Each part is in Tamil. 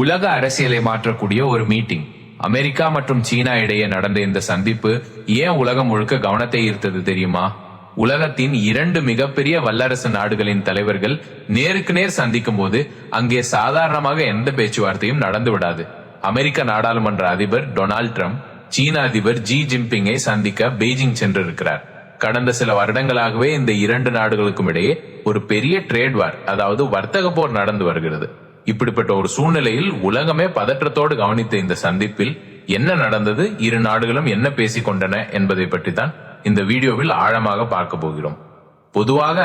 உலக அரசியலை மாற்றக்கூடிய ஒரு மீட்டிங். அமெரிக்கா மற்றும் சீனா இடையே நடந்த இந்த சந்திப்பு ஏன் உலகம் முழுக்க கவனத்தை ஈர்த்தது தெரியுமா? உலகத்தின் இரண்டு மிகப்பெரிய வல்லரசு நாடுகளின் தலைவர்கள் நேருக்கு நேர் சந்திக்கும் போது அங்கே சாதாரணமாக எந்த பேச்சுவார்த்தையும் நடந்து விடாது. அமெரிக்க நாடாளுமன்ற அதிபர் டொனால்ட் ட்ரம்ப் சீன அதிபர் ஜி ஜின்பிங்கை சந்திக்க பெய்ஜிங் சென்றிருக்கிறார். கடந்த சில வருடங்களாகவே இந்த இரண்டு நாடுகளுக்கும் இடையே ஒரு பெரிய ட்ரேட் வார், அதாவது வர்த்தக போர் நடந்து வருகிறது. இப்படிப்பட்ட ஒரு சூழ்நிலையில் உலகமே பதற்றத்தோடு கவனித்த இந்த சந்திப்பில் என்ன நடந்தது, இரு நாடுகளும் என்ன பேசிக் கொண்டன என்பதை பற்றி தான் இந்த வீடியோவில் ஆழமாக பார்க்க போகிறோம். பொதுவாக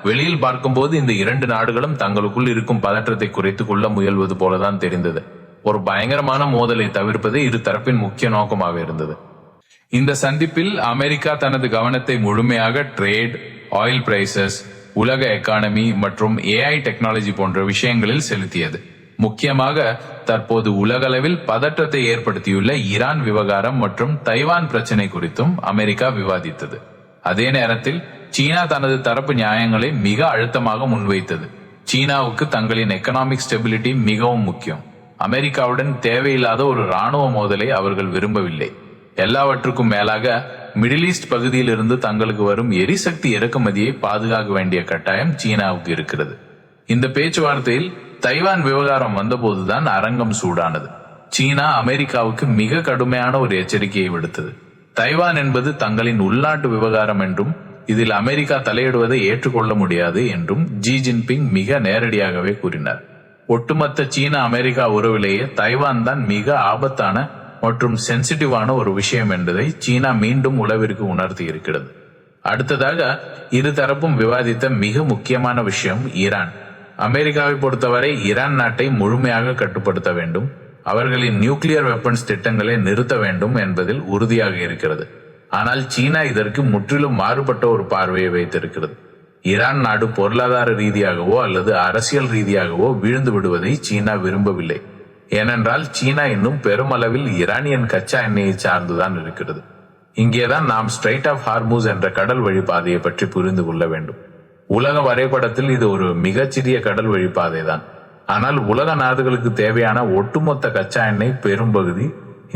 வெளியில் பார்க்கும்போது இந்த இரண்டு நாடுகளும் தங்களுக்குள் இருக்கும் பதற்றத்தை குறைத்துக் கொள்ள முயல்வது போலதான் தெரிந்தது. ஒரு பயங்கரமான மோதலை தவிர்ப்பது இரு தரப்பின் முக்கிய நோக்கமாக இருந்தது. இந்த சந்திப்பில் அமெரிக்கா தனது கவனத்தை முழுமையாக ட்ரேட், ஆயில் பிரைசஸ், உலக எக்கானமி மற்றும் ஏஐ டெக்னாலஜி போன்ற விஷயங்களில் செலுத்தியது. முக்கியமாக தற்போது உலகளவில் பதற்றத்தை ஏற்படுத்தியுள்ள ஈரான் விவகாரம் மற்றும் தைவான் பிரச்சினை குறித்தும் அமெரிக்கா விவாதித்தது. அதே நேரத்தில் சீனா தனது தரப்பு நியாயங்களை மிக அழுத்தமாக முன்வைத்தது. சீனாவுக்கு தங்களின் எக்கனாமிக் ஸ்டெபிலிட்டி மிகவும் முக்கியம். அமெரிக்காவுடன் தேவையில்லாத ஒரு ராணுவ மோதலை அவர்கள் விரும்பவில்லை. எல்லாவற்றுக்கும் மேலாக மிடில் ஈஸ்ட் பகுதியில் இருந்து தங்களுக்கு வரும் எரிசக்தி இறக்குமதியை பாதுகாக்க வேண்டிய கட்டாயம் சீனாவுக்கு இருக்கிறது. இந்த பேச்சுவார்த்தையில் தைவான் விவகாரம் வந்தபோதுதான் அரங்கம் சூடானது. சீனா அமெரிக்காவுக்கு மிக கடுமையான ஒரு எச்சரிக்கையை விடுத்தது. தைவான் என்பது தங்களின் உள்நாட்டு விவகாரம் என்றும் இதில் அமெரிக்கா தலையிடுவதை ஏற்றுக்கொள்ள முடியாது என்றும் ஜி ஜின்பிங் மிக நேரடியாகவே கூறினார். ஒட்டுமொத்த சீனா அமெரிக்கா உறவிலேயே தைவான் தான் மிக ஆபத்தான மற்றும் சென்சிட்டிவான ஒரு விஷயம் என்பதை சீனா மீண்டும் உலகிற்கு உணர்த்தி இருக்கிறது. அடுத்ததாக இரு தரப்பும் விவாதித்த மிக முக்கியமான விஷயம் ஈரான். அமெரிக்காவை பொறுத்தவரை ஈரான் நாட்டை முழுமையாக கட்டுப்படுத்த வேண்டும், அவர்களின் நியூக்ளியர் வெப்பன்ஸ் திட்டங்களை நிறுத்த வேண்டும் என்பதில் உறுதியாக இருக்கிறது. ஆனால் சீனா இதற்கு முற்றிலும் மாறுபட்ட ஒரு பார்வையை வைத்திருக்கிறது. ஈரான் நாடு பொருளாதார ரீதியாகவோ அல்லது அரசியல் ரீதியாகவோ வீழ்ந்து விடுவதை சீனா விரும்பவில்லை. ஏனென்றால் சீனா இன்னும் பெருமளவில் ஈரானியன் கச்சா எண்ணெயை சார்ந்துதான் இருக்கிறது. இங்கேதான் நாம் ஸ்ட்ரைட் ஆஃப் ஹார்மூஸ் என்ற கடல் வழிபாதையை பற்றி புரிந்து கொள்ள வேண்டும். உலக வரைபடத்தில் இது ஒரு மிகச்சிறிய கடல் வழிபாதை தான். ஆனால் உலக நாடுகளுக்கு தேவையான ஒட்டுமொத்த கச்சா எண்ணெய் பெரும்பகுதி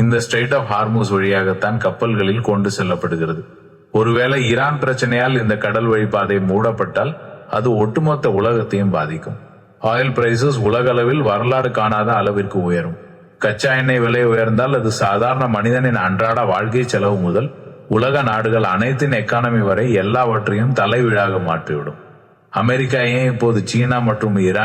இந்த ஸ்ட்ரைட் ஆஃப் ஹார்மூஸ் வழியாகத்தான் கப்பல்களில் கொண்டு செல்லப்படுகிறது. ஒருவேளை ஈரான் பிரச்சனையால் இந்த கடல் வழிபாதை மூடப்பட்டால் அது ஒட்டுமொத்த உலகத்தையும் பாதிக்கும். ஆயில் பிரைசஸ் உலக அளவில் வரலாறு காணாத அளவிற்கு உயரும். கச்சா எண்ணெய் விலை உயர்ந்தால் அது சாதாரண மனிதனின் அன்றாட வாழ்க்கை செலவு முதல் உலக நாடுகள் அனைத்தின் எக்கானமி வரை எல்லாவற்றையும் தலைவிழாக மாற்றிவிடும். அமெரிக்கா ஏன் இப்போது சீனா மற்றும் ஈரான்